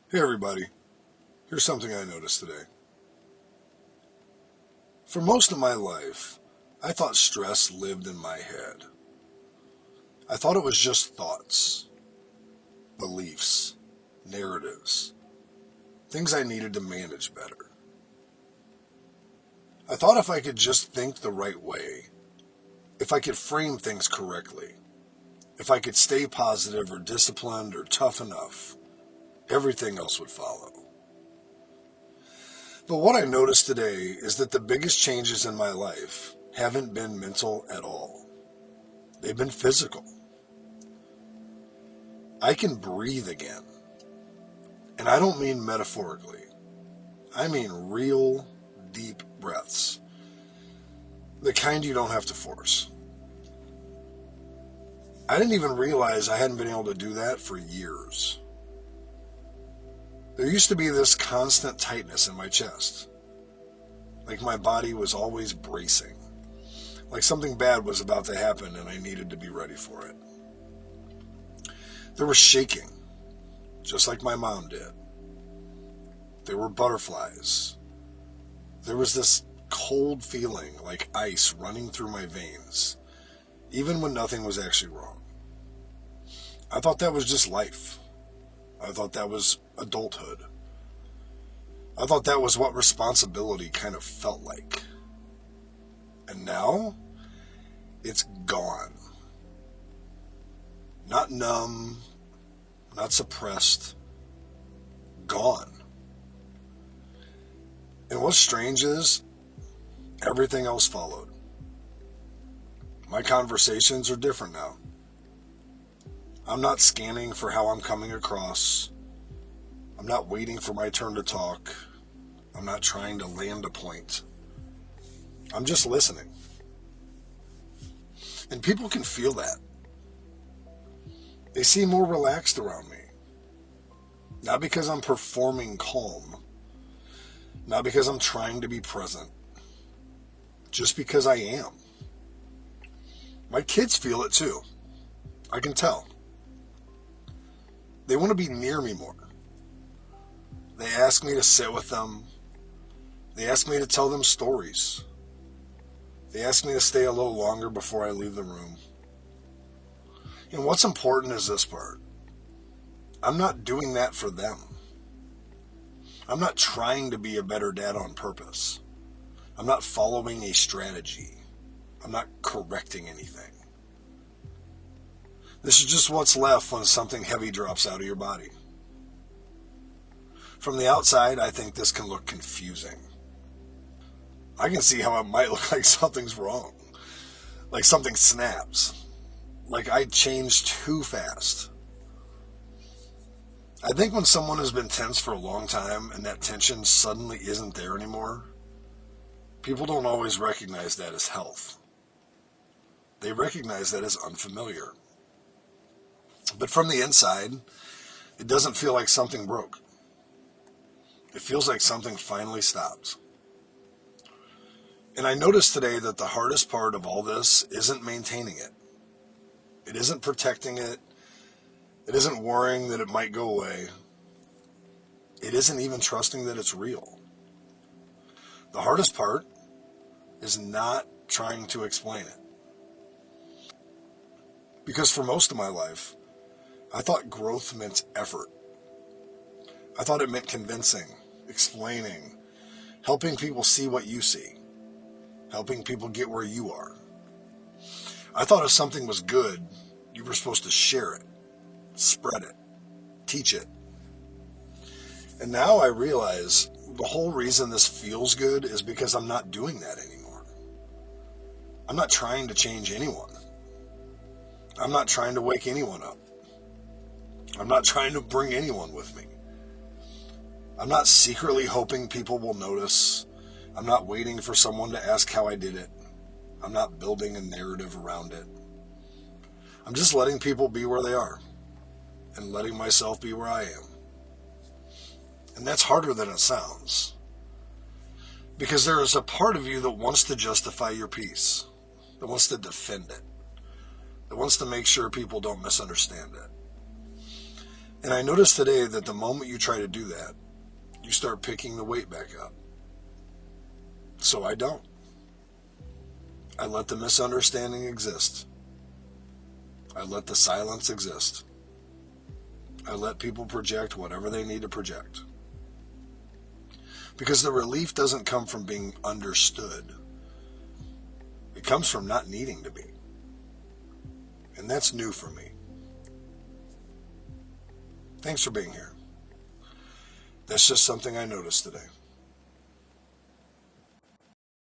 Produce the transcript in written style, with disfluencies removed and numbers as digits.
Hey everybody, here's something I noticed today. For most of my life, I thought stress lived in my head. I thought it was just thoughts, beliefs, narratives, things I needed to manage better. I thought if I could just think the right way, if I could frame things correctly, if I could stay positive or disciplined or tough enough, everything else would follow. But what I noticed today is that the biggest changes in my life haven't been mental at all. They've been physical. I can breathe again. And I don't mean metaphorically. I mean real, deep breaths. The kind you don't have to force. I didn't even realize I hadn't been able to do that for years. There used to be this constant tightness in my chest. Like my body was always bracing. Like something bad was about to happen and I needed to be ready for it. There was shaking, just like my mom did. There were butterflies. There was this cold feeling like ice running through my veins, even when nothing was actually wrong. I thought that was just life. I thought that was adulthood. I thought that was what responsibility kind of felt like. And now, it's gone. Not numb, not suppressed, gone. And what's strange is, everything else followed. My conversations are different now. I'm not scanning for how I'm coming across. I'm not waiting for my turn to talk. I'm not trying to land a point. I'm just listening. And people can feel that. They seem more relaxed around me. Not because I'm performing calm. Not because I'm trying to be present. Just because I am. My kids feel it too. I can tell. They want to be near me more. They ask me to sit with them. They ask me to tell them stories. They ask me to stay a little longer before I leave the room. And what's important is this part. I'm not doing that for them. I'm not trying to be a better dad on purpose. I'm not following a strategy. I'm not correcting anything. This is just what's left when something heavy drops out of your body. From the outside, I think this can look confusing. I can see how it might look like something's wrong. Like something snaps. Like I changed too fast. I think when someone has been tense for a long time and that tension suddenly isn't there anymore, people don't always recognize that as health. They recognize that as unfamiliar. But from the inside, it doesn't feel like something broke. It feels like something finally stopped. And I noticed today that the hardest part of all this isn't maintaining it. It isn't protecting it. It isn't worrying that it might go away. It isn't even trusting that it's real. The hardest part is not trying to explain it. Because for most of my life, I thought growth meant effort. I thought it meant convincing, explaining, helping people see what you see, helping people get where you are. I thought if something was good, you were supposed to share it, spread it, teach it. And now I realize the whole reason this feels good is because I'm not doing that anymore. I'm not trying to change anyone. I'm not trying to wake anyone up. I'm not trying to bring anyone with me. I'm not secretly hoping people will notice. I'm not waiting for someone to ask how I did it. I'm not building a narrative around it. I'm just letting people be where they are and letting myself be where I am. And that's harder than it sounds. Because there is a part of you that wants to justify your peace, that wants to defend it, that wants to make sure people don't misunderstand it. And I noticed today that the moment you try to do that, you start picking the weight back up. So I don't. I let the misunderstanding exist. I let the silence exist. I let people project whatever they need to project. Because the relief doesn't come from being understood. It comes from not needing to be. And that's new for me. Thanks for being here. That's just something I noticed today.